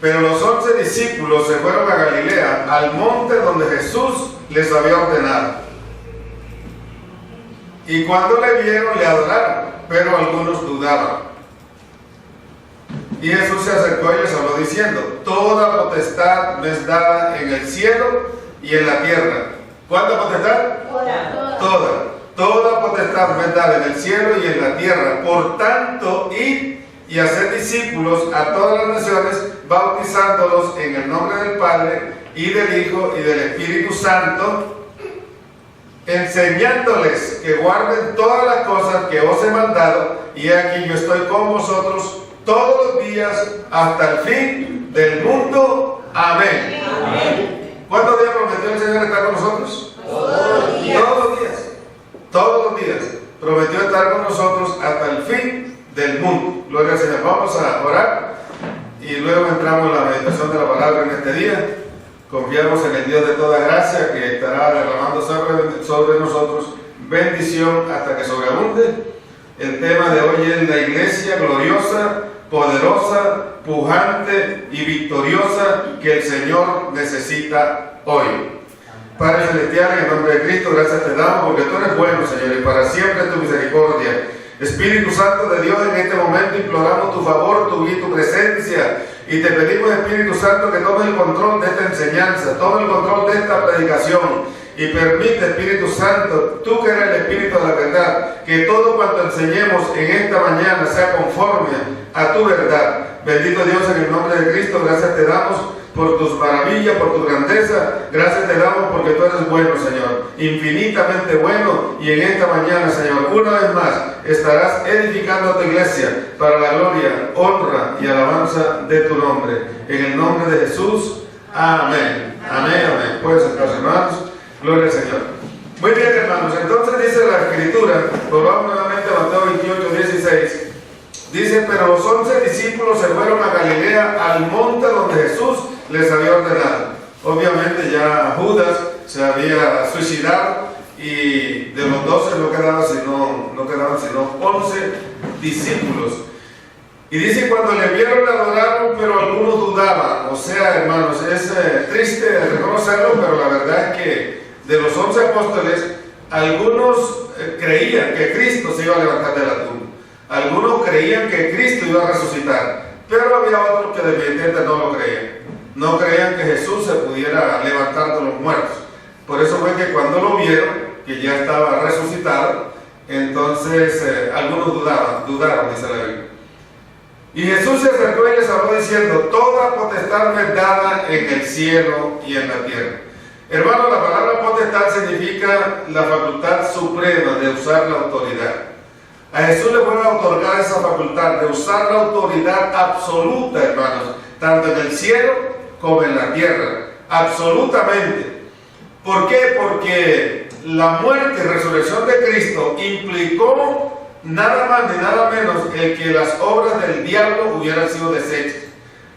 Pero los 11 discípulos se fueron a Galilea, al monte donde Jesús les había ordenado. Y cuando le vieron, le adoraron, pero algunos dudaban. Y Jesús se acercó y les habló diciendo: toda potestad me es dada en el cielo y en la tierra. ¿Cuánta potestad? Toda potestad me es dada en el cielo y en la tierra. Por tanto, id y haced discípulos a todas las naciones, bautizándolos en el nombre del Padre y del Hijo y del Espíritu Santo, enseñándoles que guarden todas las cosas que os he mandado, y aquí yo estoy con vosotros todos los días hasta el fin del mundo. Amén. Amén. ¿Cuántos días prometió el Señor estar con nosotros? Todos los días. Todos los días prometió estar con nosotros hasta el fin del mundo. Gloria al Señor. Vamos a orar y luego entramos en la meditación de la palabra en este día. Confiamos en el Dios de toda gracia, que estará derramando sobre nosotros bendición hasta que sobreabunde. El tema de hoy es la iglesia gloriosa, poderosa, pujante y victoriosa que el Señor necesita hoy. Padre celestial, en el nombre de Cristo, gracias te damos porque tú eres bueno, Señor, y para siempre tu misericordia. Espíritu Santo de Dios, en este momento imploramos tu favor, tu guía y tu presencia, y te pedimos, Espíritu Santo, que tomes el control de esta enseñanza, tome el control de esta predicación, y permite, Espíritu Santo, tú que eres el Espíritu de la verdad, que todo cuanto enseñemos en esta mañana sea conforme a tu verdad. Bendito Dios, en el nombre de Cristo, gracias te damos por tus maravillas, por tu grandeza. Gracias te damos porque tú eres bueno, Señor, infinitamente bueno. Y en esta mañana, Señor, una vez más estarás edificando a tu iglesia para la gloria, honra y alabanza de tu nombre. En el nombre de Jesús, amén. Amén, amén. Pueden sentarse, hermanos. Gloria al Señor. Muy bien, hermanos. Entonces dice la Escritura, volvamos nuevamente a Mateo 28, 16. Dice: pero los 11 discípulos se fueron a Galilea, al monte donde Jesús les había ordenado. Obviamente ya Judas se había suicidado y de los 12 no quedaban sino 11 discípulos. Y dice: cuando le vieron, le adoraron, pero algunos dudaban. O sea, hermanos, es triste reconocerlo, pero la verdad es que de los 11 apóstoles, algunos creían que Cristo se iba a levantar de la tumba. Algunos creían que Cristo iba a resucitar, pero había otros que definitivamente no lo creían. No creían que Jesús se pudiera levantar de los muertos. Por eso fue que cuando lo vieron, que ya estaba resucitado, entonces algunos dudaron, dice la Biblia. Y Jesús se acercó y les habló diciendo: toda potestad me es dada en el cielo y en la tierra. Hermano, la palabra potestad significa la facultad suprema de usar la autoridad. A Jesús le fue a otorgar esa facultad de usar la autoridad absoluta, hermanos, tanto en el cielo como en la tierra, absolutamente. ¿Por qué? Porque la muerte y resurrección de Cristo implicó nada más ni nada menos el que las obras del diablo hubieran sido deshechas.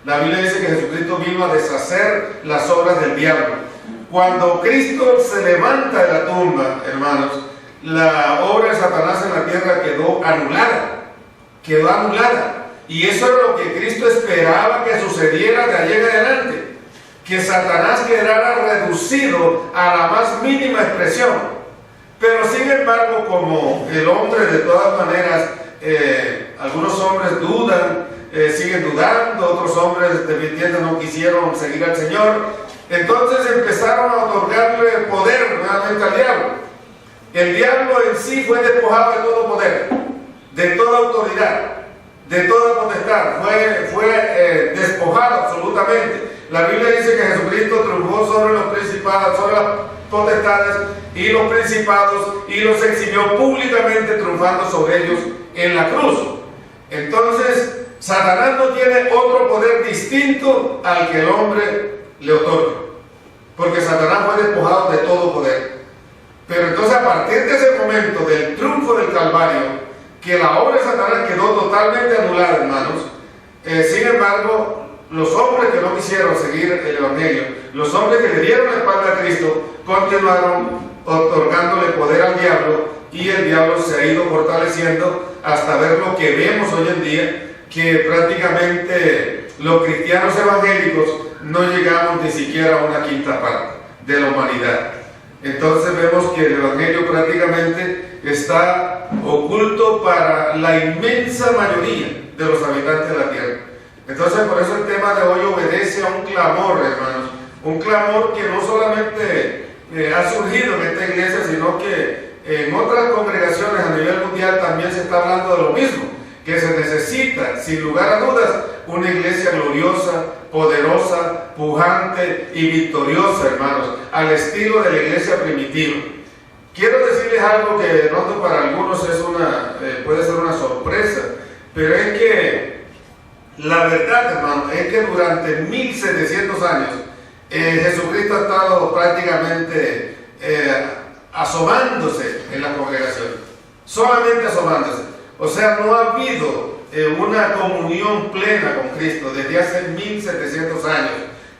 La Biblia dice que Jesucristo vino a deshacer las obras del diablo. Cuando Cristo se levanta de la tumba, hermanos, la obra de Satanás en la tierra quedó anulada. Y eso era lo que Cristo esperaba que sucediera de allí en adelante, que Satanás quedara reducido a la más mínima expresión. Pero sin embargo, como el hombre de todas maneras, algunos hombres dudan, siguen dudando, otros hombres definitivamente no quisieron seguir al Señor, entonces empezaron a otorgarle poder nuevamente al diablo. El diablo en sí fue despojado de todo poder, de toda autoridad, de toda potestad, fue despojado absolutamente. La Biblia dice que Jesucristo triunfó sobre los principados, sobre las potestades y los principados, y los exhibió públicamente, triunfando sobre ellos en la cruz. Entonces, Satanás no tiene otro poder distinto al que el hombre le otorga, porque Satanás fue despojado de todo poder. Pero entonces, a partir de ese momento del triunfo del Calvario, que la obra de Satanás quedó totalmente anulada, hermanos, sin embargo, los hombres que no quisieron seguir el Evangelio, los hombres que le dieron la espalda a Cristo, continuaron otorgándole poder al diablo, y el diablo se ha ido fortaleciendo hasta ver lo que vemos hoy en día, que prácticamente los cristianos evangélicos no llegamos ni siquiera a una quinta parte de la humanidad. Entonces vemos que el evangelio prácticamente está oculto para la inmensa mayoría de los habitantes de la tierra. Entonces por eso el tema de hoy obedece a un clamor, hermanos, un clamor que no solamente ha surgido en esta iglesia, sino que en otras congregaciones a nivel mundial también se está hablando de lo mismo, que se necesita, sin lugar a dudas, una iglesia gloriosa, poderosa, pujante y victoriosa, hermanos, al estilo de la iglesia primitiva. Quiero decirles algo que de pronto para algunos es puede ser una sorpresa, pero es que la verdad, hermano, es que durante 1700 años Jesucristo ha estado prácticamente asomándose en la congregación, solamente asomándose. O sea, no ha habido una comunión plena con Cristo desde hace 1700 años,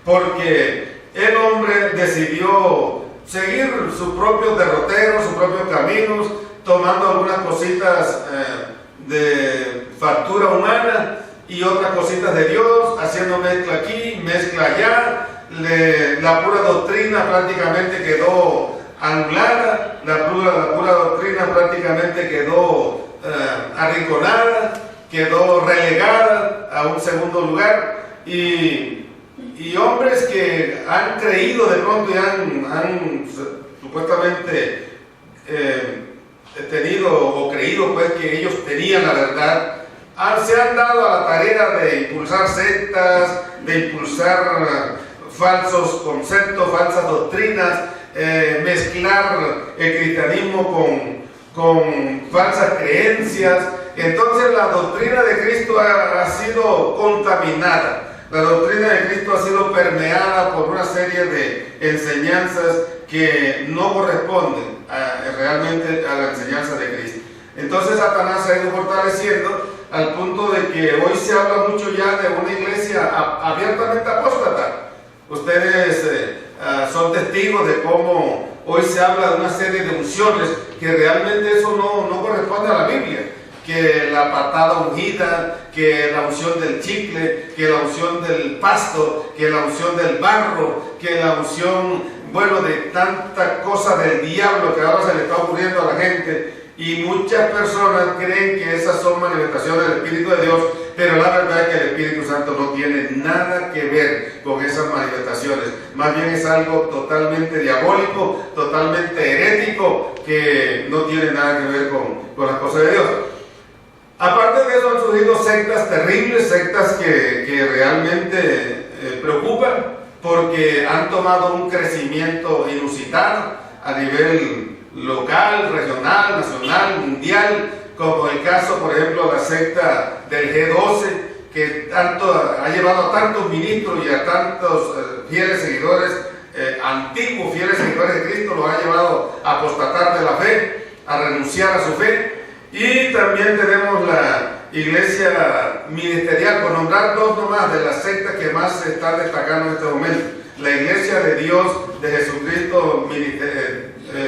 porque el hombre decidió seguir sus propios derroteros, sus propios caminos, tomando algunas cositas de factura humana y otras cositas de Dios, haciendo mezcla aquí, mezcla allá. La pura doctrina prácticamente quedó anulada, la pura doctrina prácticamente quedó arrinconada, quedó relegada a un segundo lugar, y hombres que han creído de pronto y han supuestamente tenido o creído pues que ellos tenían la verdad, se han dado a la tarea de impulsar sectas, de impulsar falsos conceptos, falsas doctrinas, mezclar el cristianismo con falsas creencias. Entonces la doctrina de Cristo ha sido contaminada, la doctrina de Cristo ha sido permeada por una serie de enseñanzas que no corresponden realmente a la enseñanza de Cristo. Entonces Satanás se ha ido fortaleciendo al punto de que hoy se habla mucho ya de una iglesia abiertamente apóstata. Ustedes son testigos de cómo hoy se habla de una serie de unciones que realmente eso no corresponde a la Biblia, que la patada ungida, que la unción del chicle, que la unción del pasto, que la unción del barro, que la unción, bueno, de tanta cosa del diablo que ahora se le está ocurriendo a la gente. Y muchas personas creen que esas son manifestaciones del Espíritu de Dios, pero la verdad es que el Espíritu Santo no tiene nada que ver con esas manifestaciones. Más bien es algo totalmente diabólico, totalmente herético, que no tiene nada que ver con las cosas de Dios. Aparte de eso han surgido sectas terribles, sectas que realmente preocupan, porque han tomado un crecimiento inusitado a nivel local, regional, nacional, mundial, como el caso, por ejemplo, la secta del G12, que ha llevado a tantos ministros y a tantos fieles seguidores, antiguos fieles seguidores de Cristo, los ha llevado a apostatar de la fe, a renunciar a su fe. Y también tenemos la iglesia ministerial, por nombrar dos nomás de las sectas que más se están destacando en este momento: la iglesia de Dios de Jesucristo,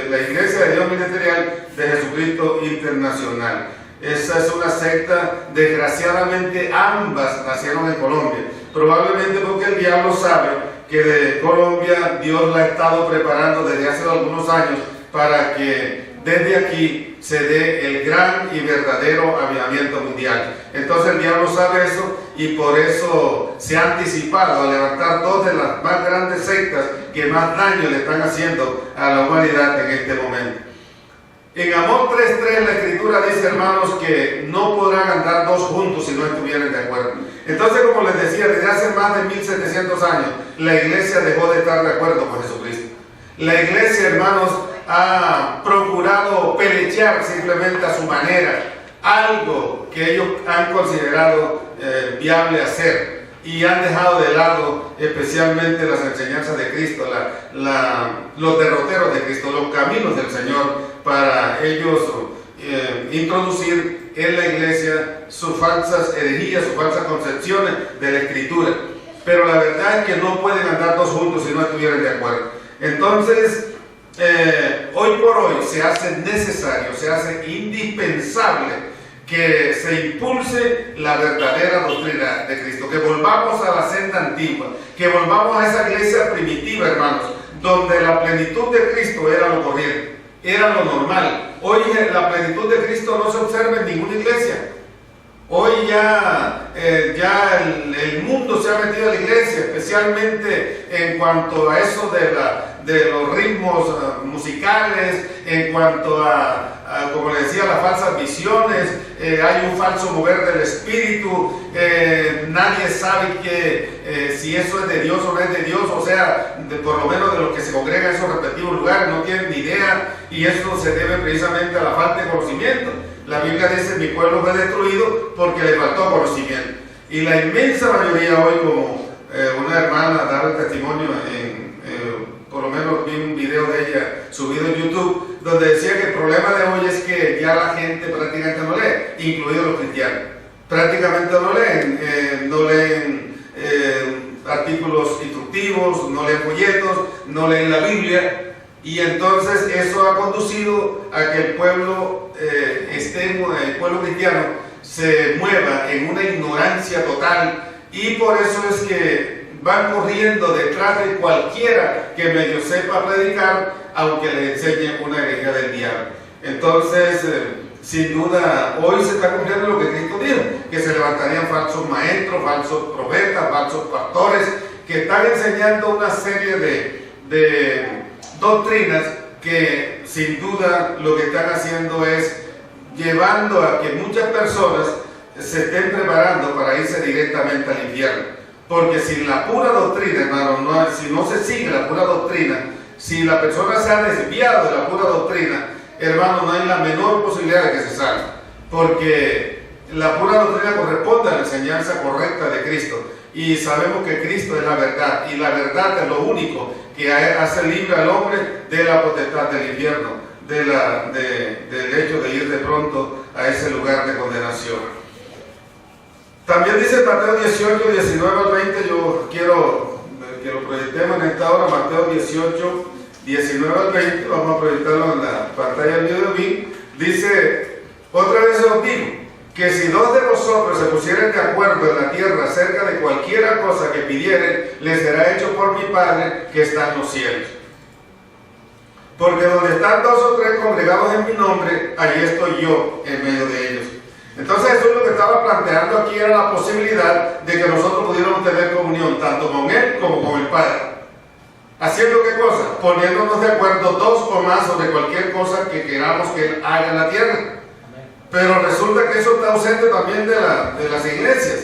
la iglesia de Dios ministerial de Jesucristo internacional. Esa es una secta, desgraciadamente ambas nacieron en Colombia, probablemente porque el diablo sabe que de Colombia Dios la ha estado preparando desde hace algunos años para que desde aquí se dé el gran y verdadero avivamiento mundial. Entonces el diablo sabe eso y por eso se ha anticipado a levantar dos de las más grandes sectas que más daño le están haciendo a la humanidad en este momento. En Amós 3:3 la Escritura dice, hermanos, que no podrán andar dos juntos si no estuvieran de acuerdo. Entonces, como les decía, desde hace más de 1700 años la iglesia dejó de estar de acuerdo con Jesucristo. La iglesia, hermanos, ha procurado pelear simplemente a su manera algo que ellos han considerado viable hacer, y han dejado de lado especialmente las enseñanzas de Cristo, los derroteros de Cristo, los caminos del Señor, para ellos introducir en la iglesia sus falsas herejías, sus falsas concepciones de la Escritura. Pero la verdad es que no pueden andar dos juntos si no estuvieran de acuerdo. Entonces, hoy por hoy se hace necesario, se hace indispensable que se impulse la verdadera doctrina de Cristo, que volvamos a la senda antigua, que volvamos a esa iglesia primitiva, hermanos, donde la plenitud de Cristo era lo corriente, era lo normal. Hoy la plenitud de Cristo no se observa en ninguna iglesia. Hoy ya el mundo se ha metido a la iglesia, especialmente en cuanto a eso de los ritmos musicales, en cuanto a, como le decía, las falsas visiones. Hay un falso mover del espíritu. Nadie sabe si eso es de Dios o no es de Dios, o sea, por lo menos de los que se congregan en esos respectivos lugares no tienen ni idea, y eso se debe precisamente a la falta de conocimiento. La Biblia dice: mi pueblo fue destruido porque le faltó conocimiento. Y la inmensa mayoría hoy, como una hermana daba el testimonio, por lo menos vi un video de ella subido en YouTube, donde decía que el problema de hoy es que ya la gente prácticamente no lee, incluidos los cristianos. Prácticamente no leen artículos instructivos, no leen folletos, no leen la Biblia. Y entonces eso ha conducido a que el pueblo cristiano se mueva en una ignorancia total, y por eso es que van corriendo detrás de cualquiera que medio sepa predicar, aunque les enseñe una herejía del diablo. Entonces, sin duda, hoy se está cumpliendo lo que Cristo dijo, que se levantarían falsos maestros, falsos profetas, falsos pastores, que están enseñando una serie de doctrinas que sin duda lo que están haciendo es llevando a que muchas personas se estén preparando para irse directamente al infierno. Porque sin la pura doctrina, hermano, si no se sigue la pura doctrina, si la persona se ha desviado de la pura doctrina, hermano, no hay la menor posibilidad de que se salve. Porque la pura doctrina corresponde a la enseñanza correcta de Cristo. Y sabemos que Cristo es la verdad, y la verdad es lo único que hace libre al hombre de la potestad del infierno, del hecho de ir de pronto a ese lugar de condenación. También dice Mateo 18, 19 al 20, yo quiero que lo proyectemos en esta hora, Mateo 18, 19 al 20, vamos a proyectarlo en la pantalla del video de mí. Dice: otra vez os digo, que si dos de vosotros se pusieren de acuerdo en la tierra acerca de cualquiera cosa que pidieren, les será hecho por mi Padre que está en los cielos. Porque donde están dos o tres congregados en mi nombre, allí estoy yo en medio de ellos. Entonces Jesús lo que estaba planteando aquí era la posibilidad de que nosotros pudiéramos tener comunión tanto con Él como con el Padre. ¿Haciendo qué cosa? Poniéndonos de acuerdo dos o más sobre cualquier cosa que queramos que Él haga en la tierra. Pero resulta que eso está ausente también de las iglesias.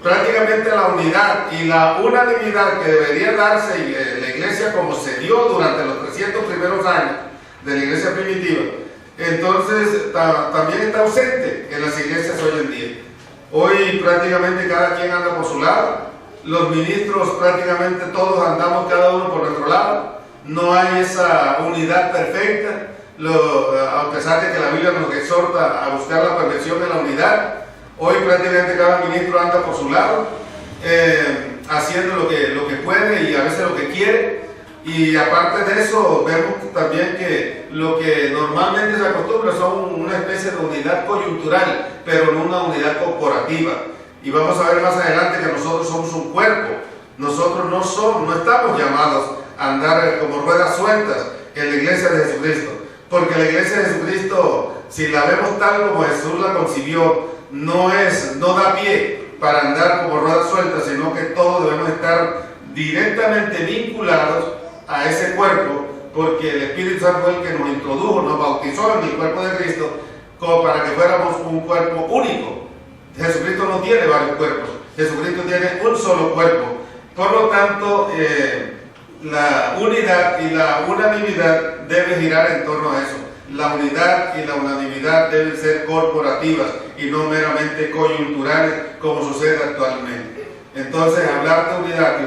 Prácticamente la unidad y la unanimidad que debería darse en la iglesia, como se dio durante los 300 primeros años de la iglesia primitiva, entonces también está ausente en las iglesias hoy en día. Hoy prácticamente cada quien anda por su lado, los ministros prácticamente todos andamos cada uno por nuestro lado, no hay esa unidad perfecta. A pesar de que la Biblia nos exhorta a buscar la perfección de la unidad, hoy prácticamente cada ministro anda por su lado, haciendo lo que puede y a veces lo que quiere. Y aparte de eso, vemos también que lo que normalmente se acostumbra son una especie de unidad coyuntural, pero no una unidad corporativa. Y vamos a ver más adelante que nosotros somos un cuerpo. Nosotros no estamos llamados a andar como ruedas sueltas en la iglesia de Jesucristo. Porque la iglesia de Jesucristo, si la vemos tal como Jesús la concibió, no da pie para andar como ruedas sueltas, sino que todos debemos estar directamente vinculados a ese cuerpo, porque el Espíritu Santo fue el que nos introdujo, nos bautizó en el cuerpo de Cristo, como para que fuéramos un cuerpo único. Jesucristo no tiene varios cuerpos, Jesucristo tiene un solo cuerpo. Por lo tanto, la unidad y la unanimidad deben girar en torno a eso. La unidad y la unanimidad deben ser corporativas y no meramente coyunturales como sucede actualmente. Entonces, hablar de unidad,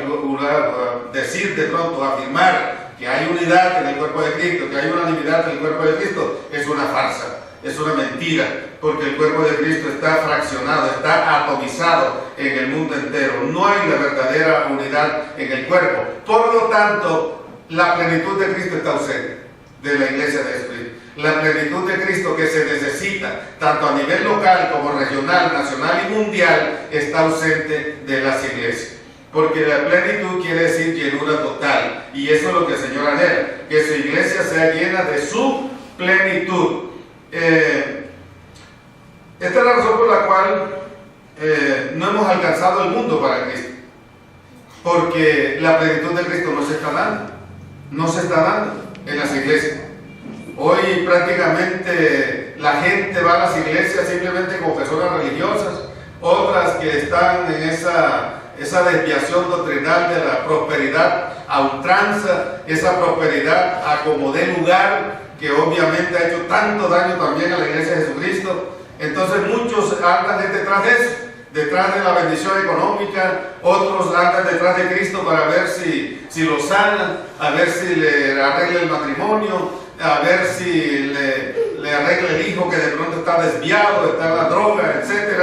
decir de pronto, afirmar que hay unidad en el cuerpo de Cristo, que hay unanimidad en el cuerpo de Cristo, es una farsa, es una mentira, porque el cuerpo de Cristo está fraccionado, está atomizado en el mundo entero. No hay la verdadera unidad en el cuerpo. Por lo tanto, la plenitud de Cristo está ausente. de la iglesia de Jesucristo. La plenitud de Cristo que se necesita, tanto a nivel local como regional, nacional y mundial, está ausente de las iglesias. Porque la plenitud quiere decir llenura total. Y eso es lo que el Señor anhela, que su iglesia sea llena de su plenitud. Esta es la razón por la cual no hemos alcanzado el mundo para Cristo. Porque la plenitud de Cristo no se está dando. No se está dando en las iglesias. Hoy prácticamente la gente va a las iglesias simplemente como personas religiosas, otras que están en esa desviación doctrinal de la prosperidad a ultranza, esa prosperidad a como dé lugar, que obviamente ha hecho tanto daño también a la iglesia de Jesucristo. Entonces muchos andan detrás de eso, detrás de la bendición económica, otros andan detrás de Cristo para ver si lo sanan, a ver si le arregla el matrimonio, a ver si le arregla el hijo que de pronto está desviado, está en la droga, etc.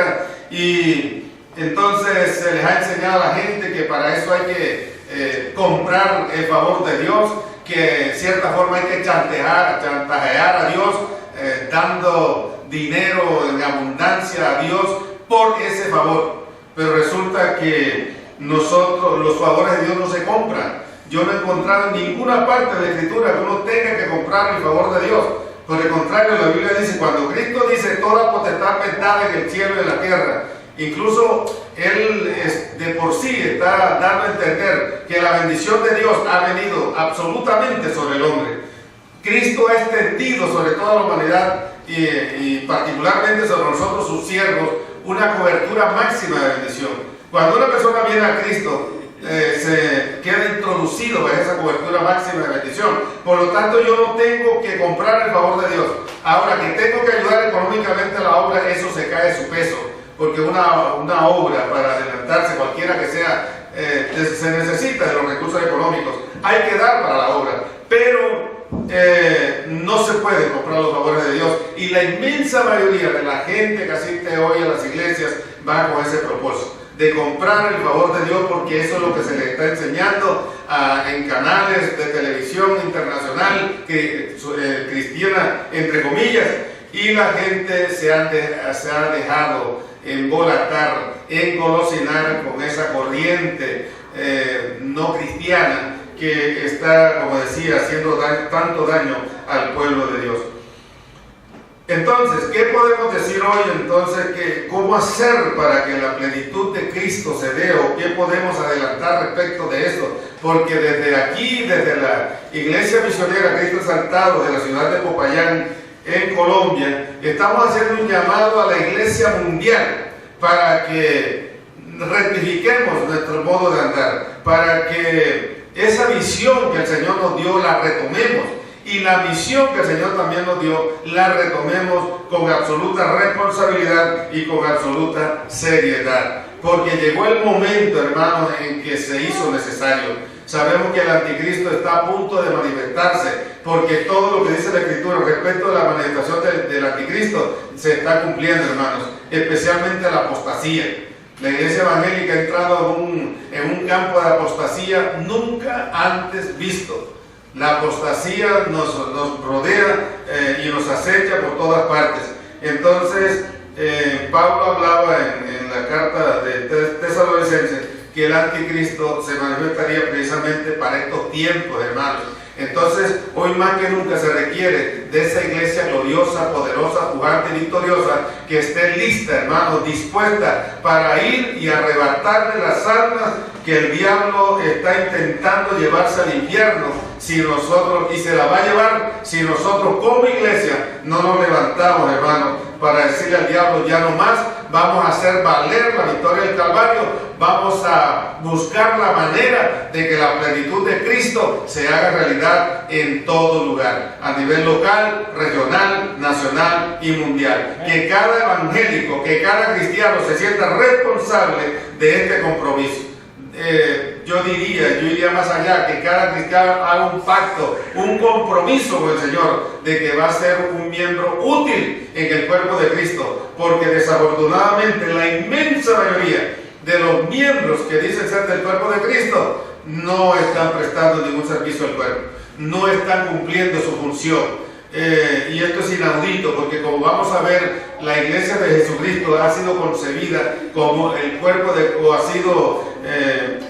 Y entonces se les ha enseñado a la gente que para eso hay que comprar el favor de Dios, que en cierta forma hay que chantajear a Dios, dando dinero en abundancia a Dios por ese favor. Pero resulta que nosotros, los favores de Dios no se compran. Yo no he encontrado en ninguna parte de la Escritura que uno tenga que comprar el favor de Dios. Por el contrario, la Biblia dice, cuando Cristo dice toda potestad me dada en el cielo y en la tierra, incluso Él de por sí está dando a entender que la bendición de Dios ha venido absolutamente sobre el hombre. Cristo ha extendido sobre toda la humanidad y particularmente sobre nosotros, sus siervos, una cobertura máxima de bendición. Cuando una persona viene a Cristo, se queda introducido en esa cobertura máxima de bendición. Por lo tanto, yo no tengo que comprar el favor de Dios. Ahora, que tengo que ayudar económicamente a la obra, eso se cae su peso, porque una obra, para adelantarse, cualquiera que sea, se necesita de los recursos económicos. Hay que dar para la obra, pero no se puede comprar los favores de Dios. Y la inmensa mayoría de la gente que asiste hoy a las iglesias va con ese propósito, de comprar el favor de Dios, porque eso es lo que se le está enseñando en canales de televisión internacional, cristiana, entre comillas, y la gente se ha dejado embolatar, engolosinar con esa corriente no cristiana que está, como decía, haciendo tanto daño al pueblo de Dios. Entonces, ¿qué podemos decir hoy? Entonces, ¿cómo hacer para que la plenitud de Cristo se dé? ¿O qué podemos adelantar respecto de esto? Porque desde aquí, desde la Iglesia Misionera Cristo Exaltado de la ciudad de Popayán, en Colombia, estamos haciendo un llamado a la Iglesia mundial para que rectifiquemos nuestro modo de andar, para que esa visión que el Señor nos dio la retomemos. Y la misión que el Señor también nos dio, la retomemos con absoluta responsabilidad y con absoluta seriedad. Porque llegó el momento, hermanos, en que se hizo necesario. Sabemos que el anticristo está a punto de manifestarse, porque todo lo que dice la Escritura respecto a la manifestación del anticristo se está cumpliendo, hermanos, especialmente la apostasía. La iglesia evangélica ha entrado en un campo de apostasía nunca antes visto. La apostasía nos rodea y nos acecha por todas partes. Entonces, Pablo hablaba en la carta de Tesalonicenses que el anticristo se manifestaría precisamente para estos tiempos, hermanos. Entonces, hoy más que nunca se requiere de esa iglesia gloriosa, poderosa, pujante y victoriosa, que esté lista, hermanos, dispuesta para ir y arrebatarle las almas que el diablo está intentando llevarse al infierno, y se la va a llevar si nosotros como iglesia no nos levantamos, hermanos, para decirle al diablo ya no más. Vamos a hacer valer la victoria del Calvario, vamos a buscar la manera de que la plenitud de Cristo se haga realidad en todo lugar, a nivel local, regional, nacional y mundial. Que cada evangélico, que cada cristiano se sienta responsable de este compromiso. Yo iría más allá, que cada cristiano haga un pacto, un compromiso con el Señor, de que va a ser un miembro útil en el cuerpo de Cristo, porque desafortunadamente la inmensa mayoría de los miembros que dicen ser del cuerpo de Cristo no están prestando ningún servicio al cuerpo. no están cumpliendo su función. Y esto es inaudito, porque como vamos a ver, la iglesia de Jesucristo ha sido concebida como el cuerpo o ha sido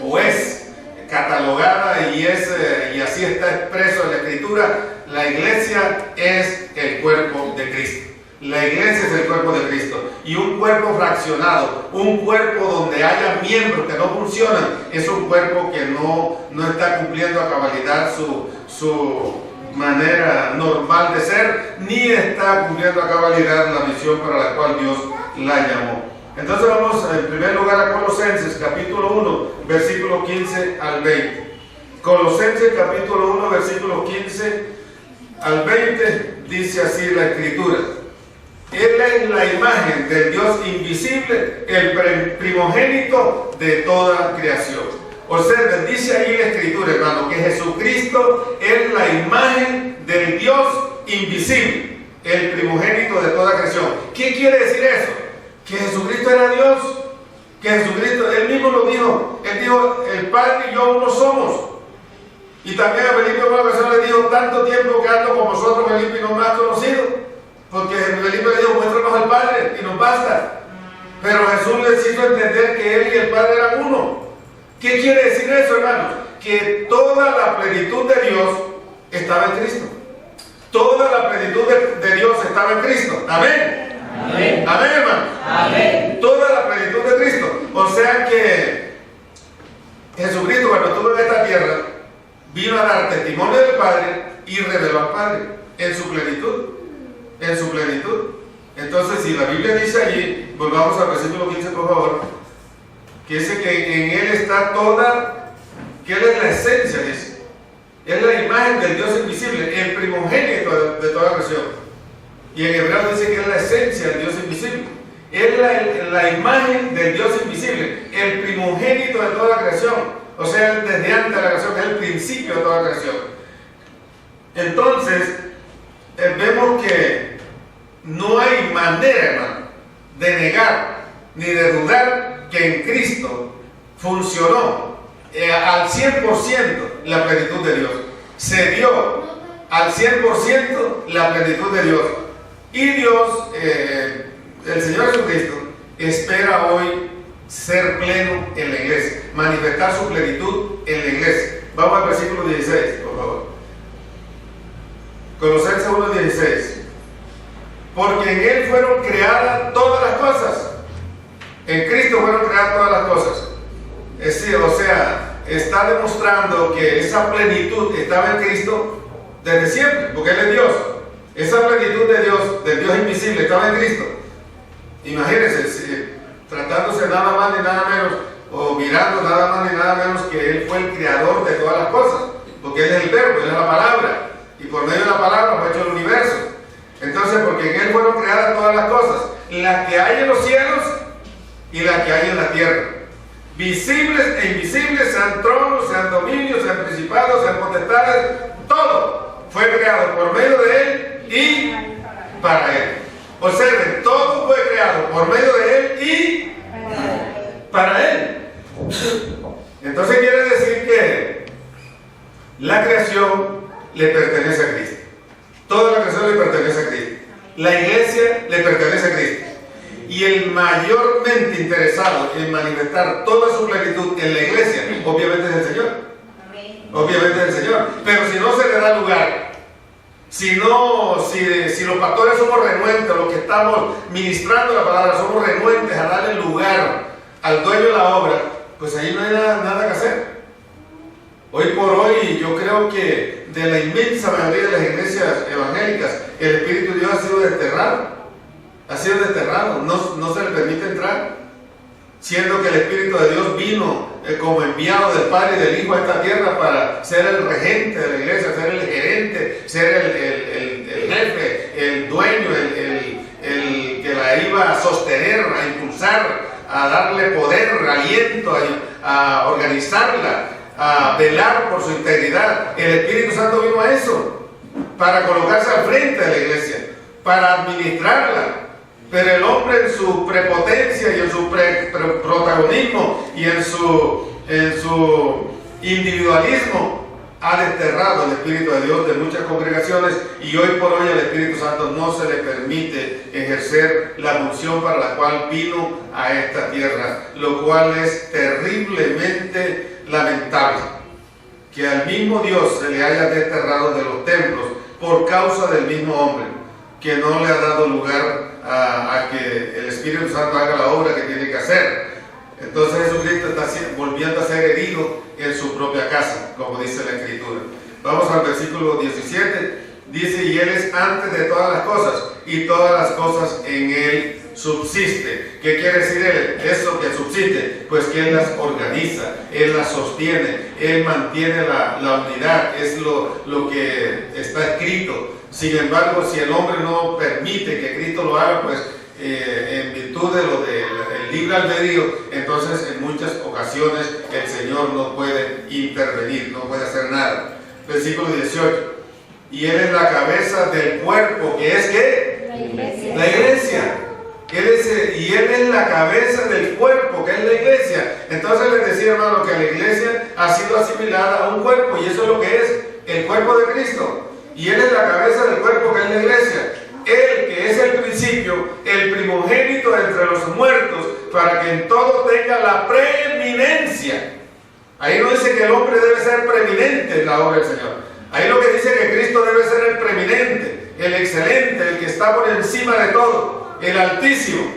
o es catalogada y así está expreso en la Escritura. La iglesia es el cuerpo de Cristo. La iglesia es el cuerpo de Cristo, y un cuerpo fraccionado, un cuerpo donde haya miembros que no funcionan, es un cuerpo que no está cumpliendo a cabalidad su manera normal de ser, ni está cumpliendo a cabalidad la misión para la cual Dios la llamó. Entonces vamos en primer lugar a Colosenses capítulo 1, versículo 15 al 20. Colosenses capítulo 1, versículo 15 al 20, dice así la Escritura: Él es la imagen del Dios invisible, el primogénito de toda creación. Observen, dice ahí la Escritura, hermano, que Jesucristo es la imagen del Dios invisible, el primogénito de toda creación. ¿Qué quiere decir eso? Que Jesucristo era Dios, que Jesucristo, Él mismo lo dijo. Él dijo, el Padre y yo uno somos. Y también a Felipe una persona le dijo, tanto tiempo que ando con vosotros, Felipe, y no me has conocido. Porque Felipe le dijo, muéstranos al Padre, y nos basta. Pero Jesús les hizo entender que Él y el Padre eran uno. ¿Qué quiere decir eso, hermanos? Que toda la plenitud de Dios estaba en Cristo. Toda la plenitud de Dios estaba en Cristo. Amén. Amén. Amén, hermano. Amén. Toda la plenitud de Cristo. O sea que Jesucristo, cuando estuvo en esta tierra, vino a dar testimonio del Padre y reveló al Padre en su plenitud. En su plenitud. Entonces, si la Biblia dice allí, volvamos al versículo 15, por favor, que dice que en Él está toda, que Él es la esencia, dice. Es la imagen del Dios invisible, el primogénito de toda creación. Y en hebreo dice que es la esencia del Dios invisible. Es la imagen del Dios invisible, el primogénito de toda la creación. O sea, desde antes de la creación, es el principio de toda la creación. Entonces, vemos que no hay manera, hermano, de negar ni de dudar que en Cristo funcionó al 100% la plenitud de Dios. Se dio al 100% la plenitud de Dios. Y Dios, el Señor Jesucristo, espera hoy ser pleno en la iglesia, manifestar su plenitud en la iglesia. Vamos al versículo 16, por favor. Colosenses 1:16. Porque en Él fueron creadas todas las cosas. En Cristo fueron creadas todas las cosas. Es decir, o sea, está demostrando que esa plenitud estaba en Cristo desde siempre, porque Él es Dios. Esa plenitud de Dios, del Dios invisible, estaba en Cristo. Imagínense, tratándose nada más ni nada menos, o mirando nada más ni nada menos que Él fue el creador de todas las cosas, porque Él es el verbo, Él es la palabra, y por medio de la palabra fue hecho el universo. Entonces, porque en Él fueron creadas todas las cosas, las que hay en los cielos y las que hay en la tierra, visibles e invisibles, sean tronos, sean dominios, sean principados, sean potestades, todo fue creado por medio de Él y para Él. Observen, todo fue creado por medio de Él y para Él. Entonces quiere decir que la creación le pertenece a Cristo. Toda la creación le pertenece a Cristo. La iglesia le pertenece a Cristo. Y el mayormente interesado en manifestar toda su plenitud en la iglesia, obviamente es el Señor. Obviamente es el Señor. Pero si no se le da lugar, si los pastores somos renuentes, los que estamos ministrando la palabra somos renuentes a darle lugar al dueño de la obra, pues ahí no hay nada que hacer. Hoy por hoy yo creo que de la inmensa mayoría de las iglesias evangélicas el Espíritu de Dios ha sido desterrado. Ha sido desterrado, no se le permite entrar, siendo que el Espíritu de Dios vino como enviado del Padre y del Hijo a esta tierra para ser el regente de la iglesia, ser el gerente, ser el jefe, el dueño, el que la iba a sostener, a impulsar, a darle poder, aliento, a organizarla, a velar por su integridad. El Espíritu Santo vino a eso, para colocarse al frente de la iglesia, para administrarla. Pero el hombre en su prepotencia y en su protagonismo y en su individualismo ha desterrado el Espíritu de Dios de muchas congregaciones y hoy por hoy al Espíritu Santo no se le permite ejercer la función para la cual vino a esta tierra, lo cual es terriblemente lamentable, que al mismo Dios se le haya desterrado de los templos por causa del mismo hombre, que no le ha dado lugar a que el Espíritu Santo haga la obra que tiene que hacer. Entonces Jesucristo está volviendo a ser herido en su propia casa, como dice la Escritura. Vamos al versículo 17. Dice, y Él es antes de todas las cosas, y todas las cosas en Él subsiste. ¿Qué quiere decir Él? Eso que subsiste, pues que Él las organiza, Él las sostiene, Él mantiene la unidad, es lo que está escrito. Sin embargo, si el hombre no permite que Cristo lo haga, pues en virtud de lo del libre albedrío, entonces en muchas ocasiones el Señor no puede intervenir, no puede hacer nada. Versículo 18. Y Él es la cabeza del cuerpo, que es ¿qué? La iglesia. La iglesia. Y Él es la cabeza del cuerpo, que es la iglesia. Entonces les decía, hermano, que la iglesia ha sido asimilada a un cuerpo, y eso es lo que es el cuerpo de Cristo. Y Él es la cabeza del cuerpo, que es la iglesia. Él, que es el principio, el primogénito entre los muertos, para que en todo tenga la preeminencia. Ahí no dice que el hombre debe ser preeminente en la obra del Señor. Ahí lo que dice que Cristo debe ser el preeminente, el excelente, el que está por encima de todo, el altísimo.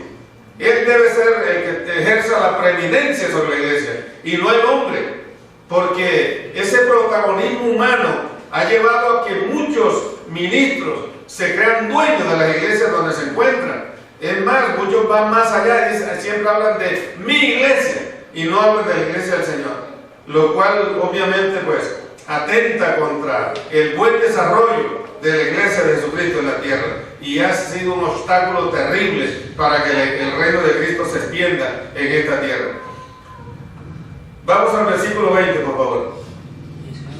Él debe ser el que ejerza la preeminencia sobre la iglesia y no el hombre, porque ese protagonismo humano ha llevado a que muchos ministros se crean dueños de las iglesias donde se encuentran. Es más, muchos van más allá y siempre hablan de mi iglesia y no hablan de la iglesia del Señor, lo cual obviamente pues atenta contra el buen desarrollo de la iglesia de Jesucristo en la tierra, y ha sido un obstáculo terrible para que el reino de Cristo se extienda en esta tierra. Vamos al versículo 20, por favor.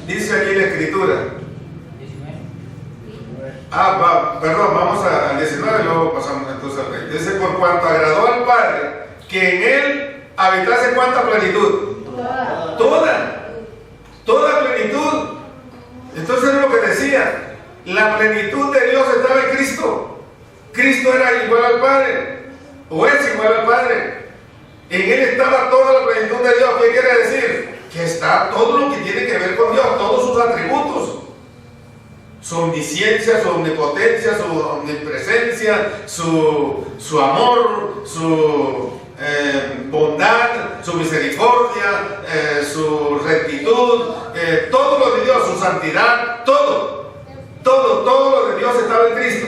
Dice aquí la Escritura. Vamos al 19 y luego pasamos entonces al 20. Dice, por cuanto agradó al Padre que en Él habitase ¿cuánta plenitud? Toda plenitud. Entonces es lo que decía, la plenitud de Dios estaba en Cristo. Cristo era igual al Padre, o es igual al Padre. En Él estaba toda la plenitud de Dios. ¿Qué quiere decir? Que está todo lo que tiene que ver con Dios, todos sus atributos. Su omnisciencia, su omnipotencia, su omnipresencia, su amor, su bondad, su misericordia, su rectitud, todo lo de Dios, su santidad, todo lo de Dios estaba en Cristo.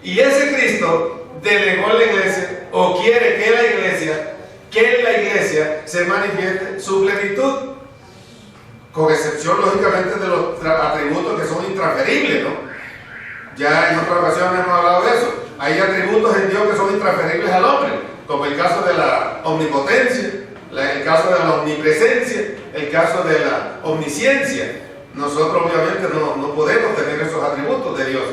Y ese Cristo delegó a la iglesia, o quiere que en la iglesia se manifieste su plenitud, con excepción lógicamente de los atributos que son intransferibles, ¿no? Ya en otra ocasión hemos hablado de eso. Hay atributos en Dios que son intransferibles al hombre, como el caso de la omnipotencia, el caso de la omnipresencia, el caso de la omnisciencia. Nosotros obviamente no podemos tener esos atributos de Dios,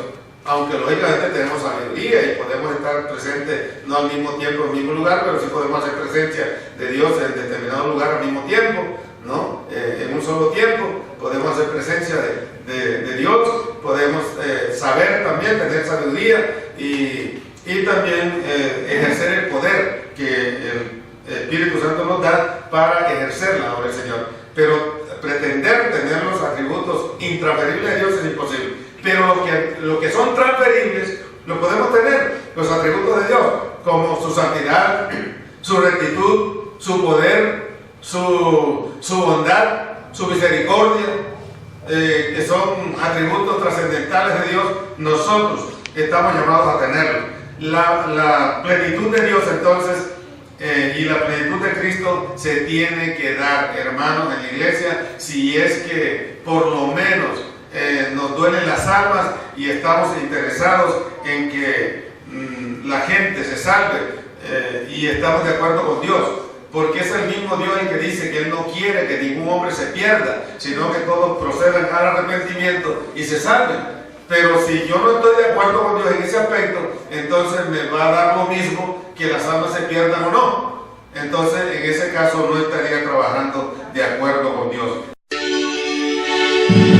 aunque lógicamente tenemos sabiduría y podemos estar presentes no al mismo tiempo en el mismo lugar, pero sí podemos hacer presencia de Dios en determinado lugar al mismo tiempo, ¿no? En un solo tiempo podemos hacer presencia de Dios, podemos saber también, tener sabiduría y también ejercer el poder que el Espíritu Santo nos da para ejercer la obra del Señor. Pero pretender tener los atributos intransferibles de Dios es imposible. Pero lo que son transferibles lo podemos tener, los atributos de Dios, como su santidad, su rectitud, su poder, su bondad, su misericordia, que son atributos trascendentales de Dios. Nosotros estamos llamados a tenerlos. La plenitud de Dios entonces y la plenitud de Cristo se tiene que dar, hermanos, en la iglesia, si es que por lo menos nos duelen las almas y estamos interesados en que la gente se salve y estamos de acuerdo con Dios, porque es el mismo Dios el que dice que Él no quiere que ningún hombre se pierda, sino que todos procedan al arrepentimiento y se salven. Pero si yo no estoy de acuerdo con Dios en ese aspecto, entonces me va a dar lo mismo que las almas se pierdan o no. Entonces en ese caso no estaría trabajando de acuerdo con Dios. Amén.